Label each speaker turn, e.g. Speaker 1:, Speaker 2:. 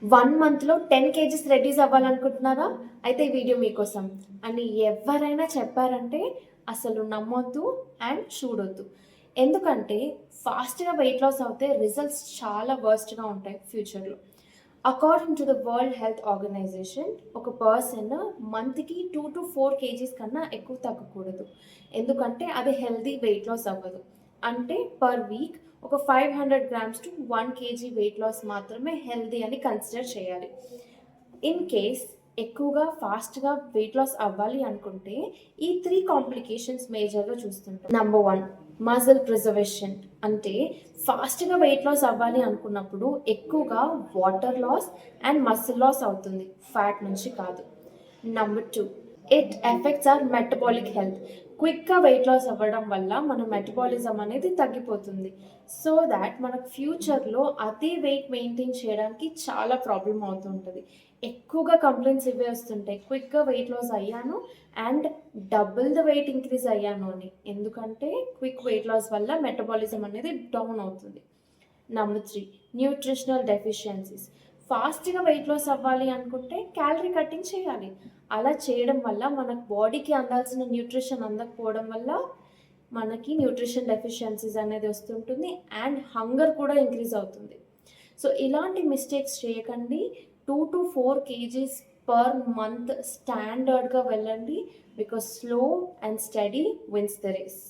Speaker 1: 1 మంత్‌లో 10 kgs reduce అవ్వాలనుకుంటున్నారా? అయితే ఈ వీడియో మీకోసం అని ఎవ్వరైనా చెప్పారంటే అసలు నమ్మొద్దు అండ్ చూడొద్దు. ఎందుకంటే ఫాస్ట్‌గా వెయిట్ లాస్ అవుతే రిజల్ట్స్ చాలా వర్స్ట్‌గా ఉంటాయి ఫ్యూచర్‌లో. According to the world health organization ఒక పర్సన్ మంత్‌కి 2-4 కేజీస్ కన్నా ఎక్కువ తగ్గకూడదు. ఎందుకంటే అది హెల్తీ వెయిట్ లాస్ అవ్వదు. అంటే పర్ వీక్ ఒక 500 grams to 1 kg weight loss మాత్రమే హెల్తీ అని కన్సిడర్ చేయాలి. ఇన్ కేస్ ఎక్కువగా ఫాస్ట్‌గా వెయిట్ లాస్ అవ్వాలి అనుకుంటే ఈ 3 కాంప్లికేషన్స్ మేజర్‌గా చూస్తుంటాం. నంబర్ 1 మజిల్ ప్రిజర్వేషన్ అంటే ఫాస్ట్‌గా వెయిట్ లాస్ అవ్వాలి అనుకున్నప్పుడు ఎక్కువగా water loss and muscle loss అవుతుంది. ఫ్యాట్ నుంచి కాదు. Number 2 it affects our metabolic health. క్విక్‌గా వెయిట్ లాస్ అవ్వడం వల్ల మన మెటబాలిజం అనేది తగ్గిపోతుంది. సో థాట్ మనకు ఫ్యూచర్‌లో అదే వెయిట్ మెయింటైన్ చేయడానికి చాలా ప్రాబ్లమ్ అవుతుంటది. ఎక్కువగా కంప్లెయింట్స్ ఇవే వస్తుంటాయి. క్విక్‌గా వెయిట్ లాస్ అయ్యాను and double the weight increase అయ్యాను అని. ఎందుకంటే క్విక్ వెయిట్ లాస్ వల్ల మెటబాలిజం అనేది డౌన్ అవుతుంది. Number 3 nutritional deficiencies. ఫాస్ట్‌గా వెయిట్ లాస్ అవ్వాలి అనుకుంటే క్యాలరీ కటింగ్ చేయాలి. అలా చేయడం వల్ల మన బాడీకి అందాల్సిన న్యూట్రిషన్ అందకపోవడం వల్ల మనకి న్యూట్రిషన్ డెఫిషియన్సీస్ అనేది వస్తుంటుంది అండ్ హంగర్ కూడా ఇంక్రీజ్ అవుతుంది. సో ఇలాంటి మిస్టేక్స్ చేయకండి. 2-4 కేజీస్ పర్ మంత్ స్టాండర్డ్‌గా వెళ్ళండి. Because slow and steady wins the race.